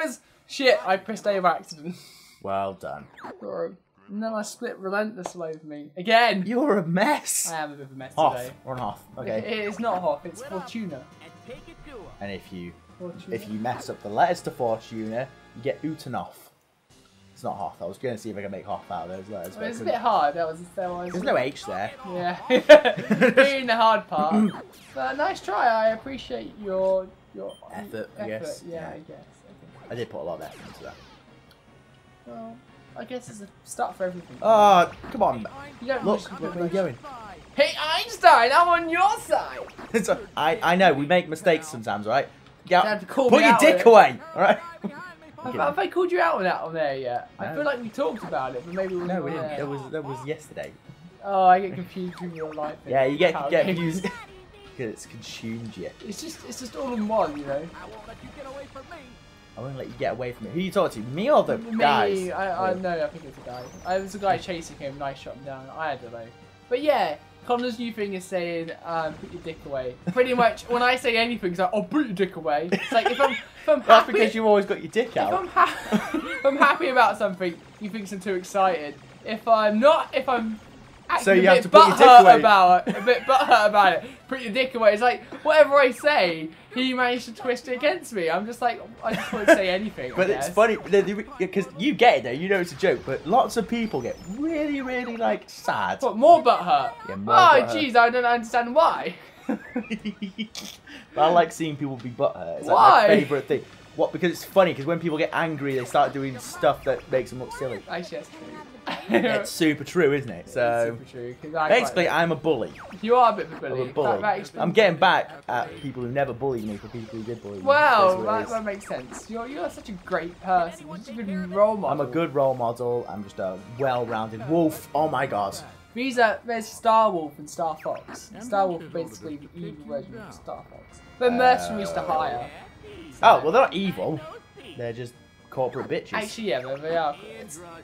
gamers! Shit, I pressed A by accident. Well done. And then I split relentlessly over me. Again! You're a mess. I am a bit of a mess Hoth. today. We're on Hoth. Okay. It's not Hoth, it's Fortuna. And if you Fortuna. mess up the letters to Fortuna, you get Utenhoff. It's not Hoth. I was going to see if I can make Hoth out of those letters. It's a bit hard. There's no H there. Yeah. Doing the hard part. But nice try. I appreciate your Effort, I guess. Yeah, I guess. I did put a lot of effort into that. Well, I guess it's a start for everything. Oh, come on. You don't Look where you're going. Hey Einstein, I'm on your side. So, I know, we make mistakes sometimes, right? You have to call put me your out dick on it. away, alright? Have I called you out on that on there yet? I No. feel like we talked about it, but maybe No, we weren't didn't. there. That was yesterday. Oh, I get confused with real life. Yeah, you get How games- confused because it's consumed you. It's just all in one, you know. I won't let you get away from it. Who you talking to? Me or the Me, guys? I know, I think it's a guy. It was a guy chasing him, and I shot him down. I don't know. But yeah, Connor's new thing is saying, put your dick away. Pretty much, when I say anything, it's like, oh, put your dick away. It's like, if I'm That's happy... because you've always got your dick If out. if I'm happy about something, you think I'm too excited. If I'm not, if I'm acting So you a have bit to put your dick butthurt away. about it, a bit butthurt about it, put your dick away. It's like, whatever I say, he managed to twist it against me. I'm just like, I just won't say anything. But it's funny because you get it though. You know it's a joke, but lots of people get really, really like sad. What, more butthurt? Yeah, more Oh, butthurt. jeez, I don't understand why. I like seeing people be butthurt. It's like Why? my favourite thing. What? Because it's funny. Because when people get angry, they start doing stuff that makes them look silly. Actually, that's true. It's super true, isn't it? So It's super true. 'Cause I basically, quite- I'm a bully. you are a bit of a bully. I'm a bully. That explains I'm getting back at people who never bullied me for people who did bully me. Wow, That's what it is. that makes sense. You're such a great person. You're such a good role model. I'm a good role model. I'm just a well-rounded wolf. Oh my god. There's Star Wolf and Star Fox. Star Wolf are basically the evil version of Star Fox. They're mercenaries to hire. Oh well, they're not evil. They're just corporate bitches. Actually, yeah, they are.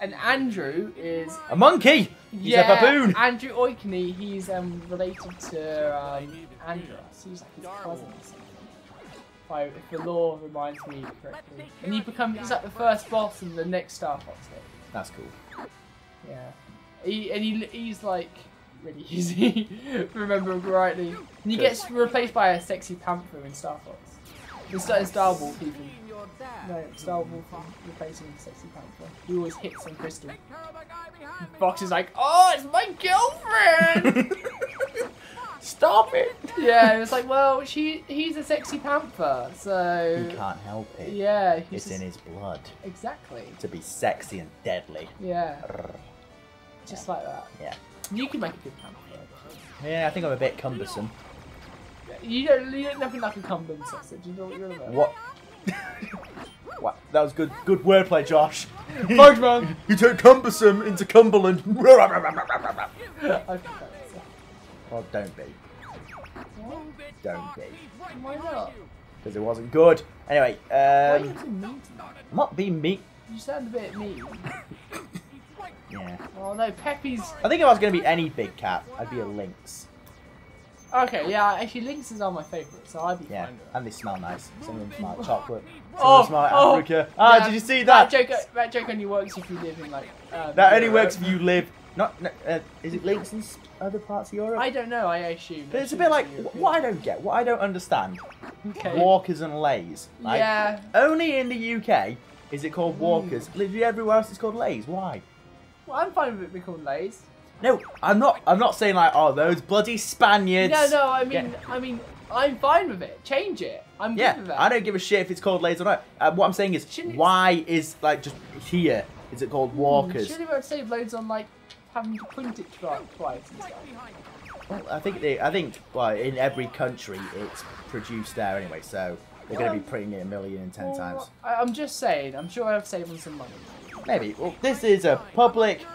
And Andrew is... A monkey. He's a baboon. Andrew Oikney, he's related to Andros. He's like his cousin or something. If the law reminds me correctly. And he's like the first boss in the next Star Fox game. That's cool. Yeah. He's like really easy, if I remember rightly. And he gets replaced by a sexy panther in Star Fox. In Star Wolf even. No, Star Wolf replacing the sexy panther. He always hits on Crystal. Fox is like, oh, it's my girlfriend! Stop it. Yeah, it's like, well, he's a sexy panther, so... He can't help it. Yeah. It's in his blood. Exactly. To be sexy and deadly. Yeah. Just like that. Yeah. You can make a good panther. Yeah, I think I'm a bit cumbersome. You don't nothing like a Cumberland sausage. You know what you're about. What? What? That was good wordplay, Josh. Thanks, man. You turned cumbersome into Cumberland. I forgot that. Well, don't be. What? Don't be. Why not? Because it wasn't good. Anyway, Why are you too mean to me? I'm not being mean. You sound a bit mean. Yeah. Oh no, Peppy's... I think if I was going to be any big cat, I'd be a lynx. Okay, yeah, actually lynxes are my favourite, so I'd be Yeah, fine with that. and they smell nice. Some of them smell like chocolate. Some Oh, of them smell like oh, Africa. Ah, yeah, did you see that? That joke only works if you live in like... That only works if you live... is it lynx in other parts of Europe? I don't know, I assume. But it's a bit like, what I don't get, what I don't understand, Okay. walkers and lays. Right? Yeah. Only in the UK is it called walkers. Literally everywhere else it's called lays. Why? Well, I'm fine with it being called lays. No, I'm not saying like, oh, those bloody Spaniards. No, I mean, I'm fine with it. Change it. I'm good with that. I don't give a shit if it's called lays or not. What I'm saying is, why is like just here is it called walkers? Surely we won't save loads on like having to print it twice and stuff. Well, I think well, in every country it's produced there anyway, so they're going to be printing it 1,010,000 times. I'm just saying. I'm sure I've saved them some money. Maybe. Well, this is a public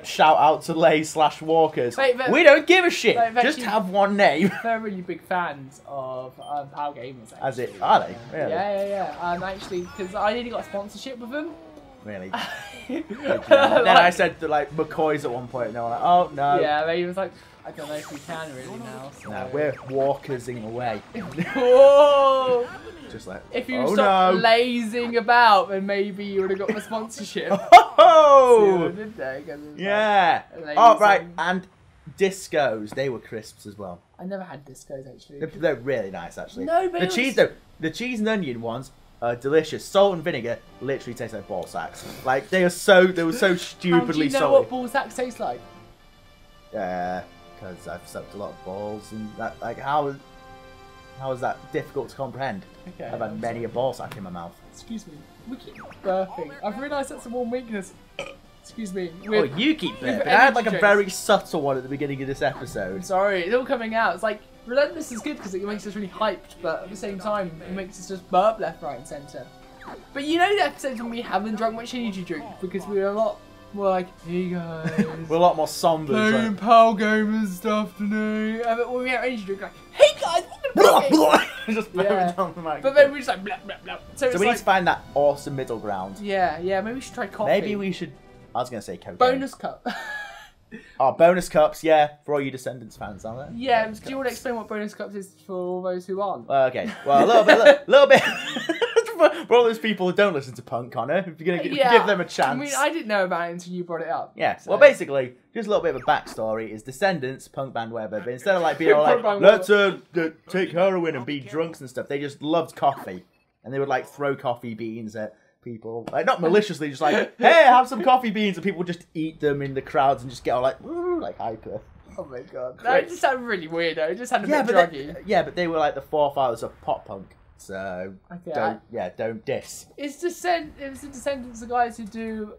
shout out to lays/walkers. We don't give a shit. Just have one name. They're really big fans of Power Gamers. Actually. As it are they? Really? Yeah. Actually, because I nearly got a sponsorship with them. really. Then I said that, like, McCoy's at one point, and they were like, oh, no. Yeah, but he was like, I don't know if we can really now. So. No, we're walkers in a way. Whoa! Just like, if you stopped lazing about, then maybe you would have got the sponsorship. Oh! See, did they? Yeah. Like, oh, right, and discos, they were crisps as well. I never had discos, actually. They're really nice, actually. No, but the cheese and onion ones are delicious. Salt and vinegar literally taste like ball sacks. Like, they were so stupidly salty. Do you know what ball sacks taste like? Yeah, because I've sucked a lot of balls, and that, like, how is that difficult to comprehend? Okay, I've had many a ball sack in my mouth. Excuse me. We keep burping. I've realised that's a one weakness. Excuse me. Oh, you keep burping. I had like a very subtle one at the beginning of this episode. I'm sorry, it's all coming out. It's like, Relentless is good because it makes us really hyped, but at the same time, it makes us just burp left, right, and centre. But you know the episodes when we haven't drunk much energy drink because we were a lot more like, hey guys. We're a lot more somber. Playing Pal Gamers stuff today. But when we have energy drink, like, hey guys, just down the mic. But then we just like, blah, blah, blah. So we need to find that awesome middle ground. Yeah, maybe we should try coffee. Maybe we should, I was going to say cocaine. Bonus cup. Oh, bonus cups, yeah, for all you Descendants fans, aren't there? Yeah, do you want to explain what bonus cups is for all those who aren't? Okay, well, a little bit. For all those people who don't listen to punk, Connor, if you're going to give them a chance. I mean, I didn't know about it until you brought it up. Yeah, so. Well, basically, just a little bit of a backstory is Descendants, punk band, whatever, but instead of like being all like, let's take heroin and be drunks and stuff, they just loved coffee. And they would like throw coffee beans at people, like not maliciously, just like, hey, have some coffee beans, and people would just eat them in the crowds and just get all like, woo, like hyper. Oh my god, that just sounded really weird though. It just sounded a bit druggy. But they were like the forefathers of pop punk, so don't diss. It's the Descendants, the guys who do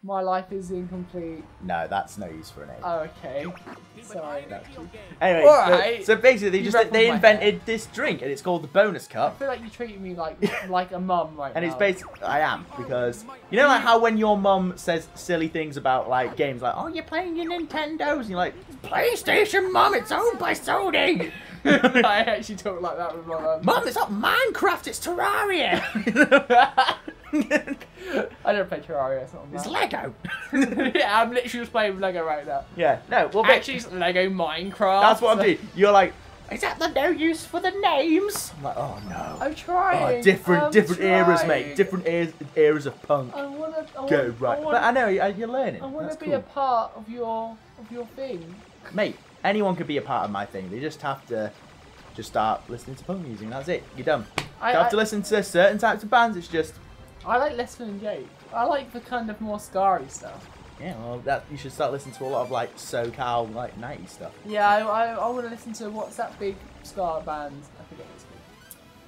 My Life Is Incomplete. No, that's no use for an A. Oh, okay. Sorry. Anyway, right. so basically they invented this drink, and it's called the bonus cup. I feel like you're treating me like a mum right now. And it's basically, I am, because, you know like how when your mum says silly things about like games, like, oh, you're playing your Nintendos, and you're like, PlayStation, Mum, it's owned by Sony. I actually talk like that with my mum. Mum, it's not Minecraft, it's Terraria. I don't play Terraria, it's Lego. Yeah, I'm literally just playing with Lego right now. Yeah, no, well, actually, it's Lego Minecraft. That's what I'm doing. You're like, is that the no use for the names? I'm like, oh no. I'm trying. Oh, different eras, mate. Different eras of punk. I wanna but I know you're learning. I want to be a part of your thing. Mate, anyone could be a part of my thing. They just have to start listening to punk music, and that's it. You're done. You have to listen to certain types of bands. It's just. I like Leslie and Jake. I like the kind of more scarry stuff. Yeah, well, you should start listening to a lot of like SoCal, like 90s stuff. Yeah, I want to listen to what's that big ska band? I forget what it's called.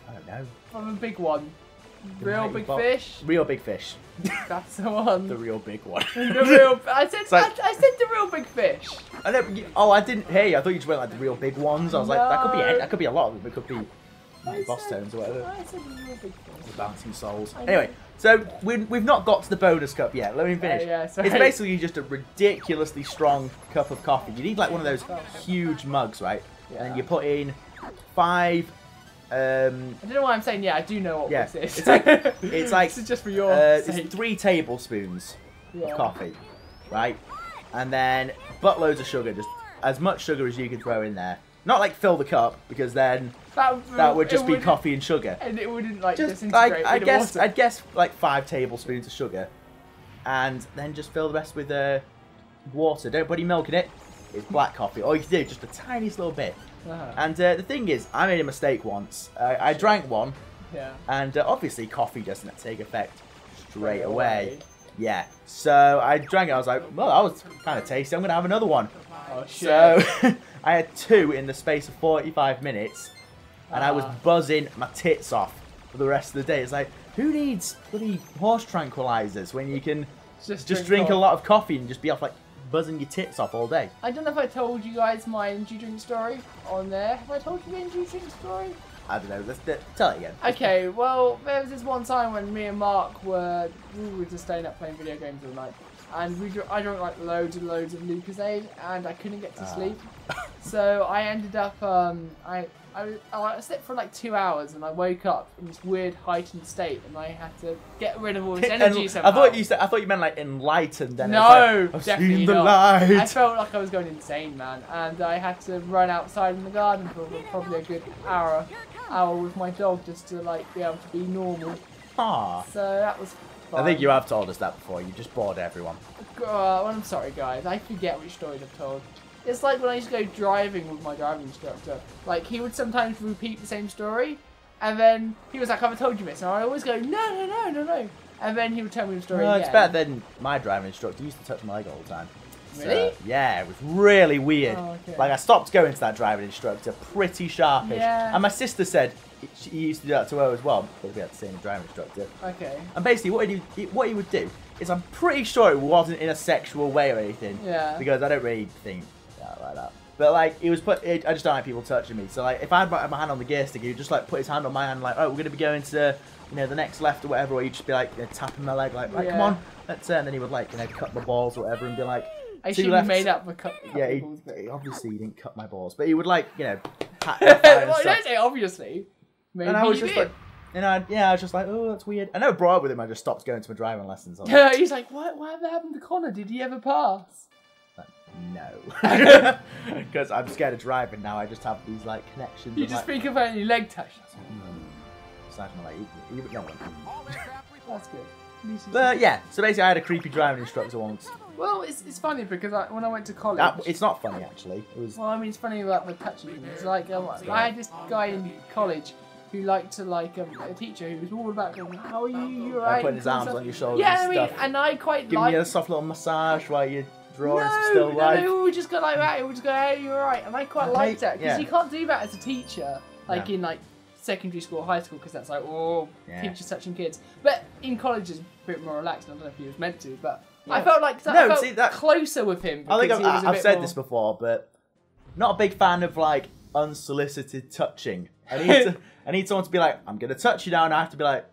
I don't know. From a big one. Real Big Fish. Real Big Fish. That's the one. The real big one. I said the Real Big Fish. I know. Oh, I didn't hear you. I thought you just went like the real big ones. I was like, that could be a lot of them. It could be like Boss Tones or whatever. I said the Real Big Fish. The Bouncing Souls. Anyway, so we've not got to the bonus cup yet. Let me finish. It's basically just a ridiculously strong cup of coffee. You need like one of those huge mugs, right? Yeah. And then you put in 5. I don't know why I'm saying I do know what this is. It's like this is just for your sake. It's 3 tablespoons of coffee, right? And then buttloads of sugar, just as much sugar as you can throw in there. Not like fill the cup, because then that would just be coffee and sugar. And it wouldn't like disintegrate. I'd guess like 5 tablespoons of sugar, and then just fill the rest with water. Don't put any milk in it. It's black coffee. All you can do, just a tiniest little bit. And the thing is, I made a mistake once. I drank one, and obviously coffee doesn't take effect straight away. Yeah, so I drank it. I was like, well, that was kind of tasty. I'm going to have another one. Oh, shit. So I had 2 in the space of 45 minutes, and I was buzzing my tits off for the rest of the day. It's like, who needs bloody horse tranquilizers when you can just drink a lot of coffee and just be off like buzzing your tits off all day? I don't know if I told you guys my energy drink story on there. Have I told you the energy drink story? I don't know. Let's tell it again. Okay, well, there was this one time when me and Mark were just staying up playing video games all night. and I drank like loads and loads of Lucozade, and I couldn't get to sleep. So I ended up, I slept for like 2 hours, and I woke up in this weird heightened state, and I had to get rid of all this energy somehow. I thought you meant like enlightened. Then no, like, definitely the not. light. I felt like I was going insane, man, and I had to run outside in the garden for probably a good hour with my dog just to like be able to be normal. Ah. So that was fun. I think you have told us that before. You just bored everyone. Well, I'm sorry, guys. I forget which stories I've told. It's like when I used to go driving with my driving instructor. Like, he would sometimes repeat the same story, and then he was like, have I told you this? And I always go, no. And then he would tell me the story again. It's better than my driving instructor. He used to touch my leg all the time. Really? So, yeah, it was really weird. Oh, okay. Like, I stopped going to that driving instructor pretty sharpish. Yeah. And my sister said he used to do that to her as well, because we had the same driving instructor. Okay. And basically, what he would do is, I'm pretty sure it wasn't in a sexual way or anything. Yeah. Because I don't really think like that. But like, I just don't like people touching me. So like, if I had my hand on the gear stick, he'd just like put his hand on my hand, like, oh, we're gonna be going to, the next left or whatever. Or he'd just be like, tapping my leg, like, right, come on, let's. And then he would like, cut my balls or whatever, and be like, I should have made up the cut. Yeah, obviously he didn't cut my balls, but he would like, pat my well, you don't say obviously. Maybe and I was just like, I was just like, oh, that's weird. I never brought up with him. I just stopped going to my driving lessons. Yeah, he's like, whatever happened to Connor? Did he ever pass? No, because I'm scared of driving now. I just have these like connections. You just think about your leg touch. Slash my leg. No. That's good. But yeah, so basically, I had a creepy driving instructor once. Well, it's funny because when I went to college, it's not funny actually. It was. Well, I mean, it's funny about the touching thing. It's like I had this guy in college who liked to a teacher who was all about going, how are you? You alright? Putting his arms on your shoulders. Yeah, and stuff. And I quite giving you a soft little massage while you're drawing some still life. No, we would just go like that. We would just go, hey, you're alright. And I quite liked that because you can't do that as a teacher, in like secondary school or high school, because that's like, teachers touching kids. But in college it's a bit more relaxed. I don't know if he was meant to, but I felt like I felt closer with him. I think I've said this before, but not a big fan of like unsolicited touching. I need someone to be like, I'm gonna touch you now, and I have to be like,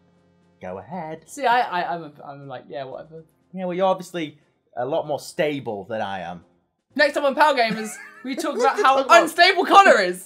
go ahead. See, I'm like, yeah, whatever. Yeah, well, you're obviously a lot more stable than I am. Next time on Pal Gamers, we talk about how unstable Connor is.